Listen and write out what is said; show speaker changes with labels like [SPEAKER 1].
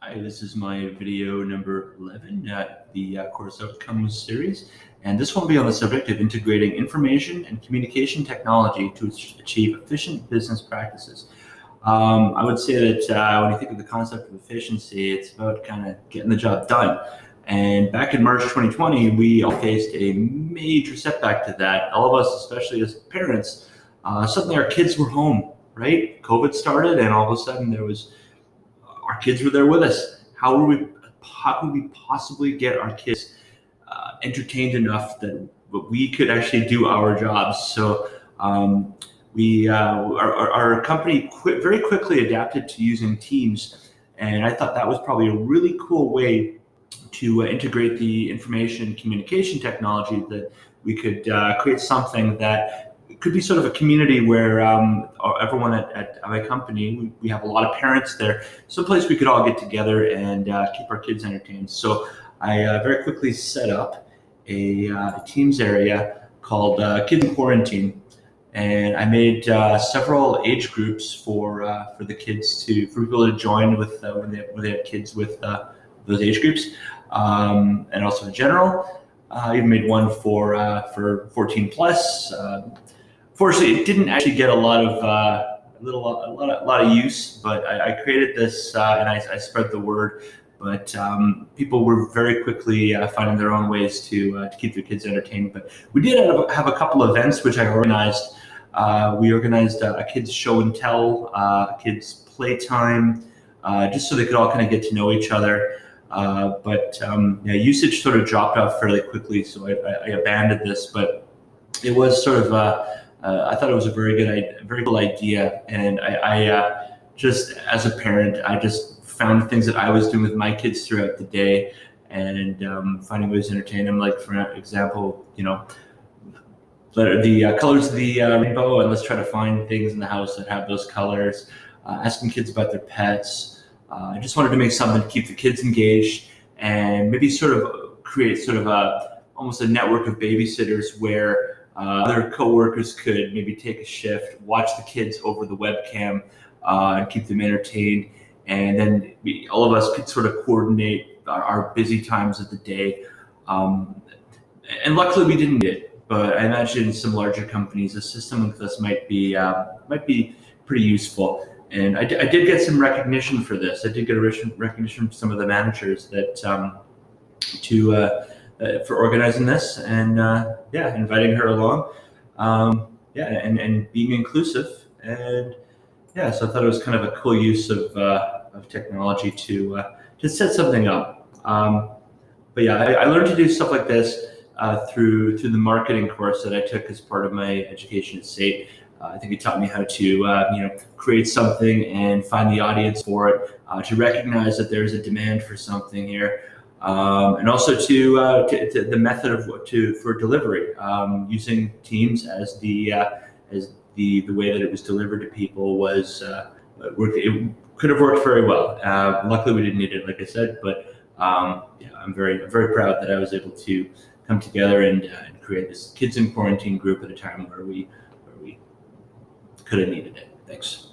[SPEAKER 1] Hi, this is my video number 11 at the Course Outcomes series, and this one will be on the subject of integrating information and communication technology to achieve efficient business practices. I would say that when you think of the concept of efficiency, it's about kind of getting the job done. And back in March 2020, we all faced a major setback to that. All of us, especially as parents, suddenly our kids were home, right? COVID started, and all of a sudden our kids were there with us. How could we possibly get our kids entertained enough that we could actually do our jobs? So our company very quickly adapted to using Teams, and I thought that was probably a really cool way to integrate the information communication technology, that we could create something that could be sort of a community where everyone at my company, we have a lot of parents there, someplace we could all get together and keep our kids entertained. So I very quickly set up a Teams area called Kids in Quarantine, and I made several age groups for the kids for people to join with when they have kids with those age groups, and also in general. I even made one for 14 plus. Fortunately, it didn't actually get a lot of use, but I created this and I spread the word. But people were very quickly finding their own ways to keep their kids entertained. But we did have a couple events which I organized. We organized a kids show and tell, kids playtime, just so they could all kind of get to know each other. But usage sort of dropped off fairly quickly, so I abandoned this. But it was sort of I thought it was a very cool idea, and I just as a parent, I just found things that I was doing with my kids throughout the day, and finding ways to entertain them. Like, for example, the colors of the rainbow, and let's try to find things in the house that have those colors. Asking kids about their pets. I just wanted to make something to keep the kids engaged, and maybe sort of create sort of almost a network of babysitters where other coworkers could maybe take a shift, watch the kids over the webcam, and keep them entertained. And then all of us could sort of coordinate our busy times of the day. And luckily we didn't need it, but I imagine in some larger companies, a system like this might be pretty useful. And I did get some recognition for this. I did get recognition from some of the managers that for organizing this, and inviting her along, and being inclusive, and so I thought it was kind of a cool use of technology to set something up. I learned to do stuff like this through the marketing course that I took as part of my education at SAIT. I think it taught me how to create something and find the audience for it, to recognize that there's a demand for something here. And also to the method for delivery, using Teams as the way that it was delivered to people was it could have worked very well. Luckily, we didn't need it, like I said, but I'm very proud that I was able to come together and create this Kids in Quarantine group at a time where we could have needed it. Thanks.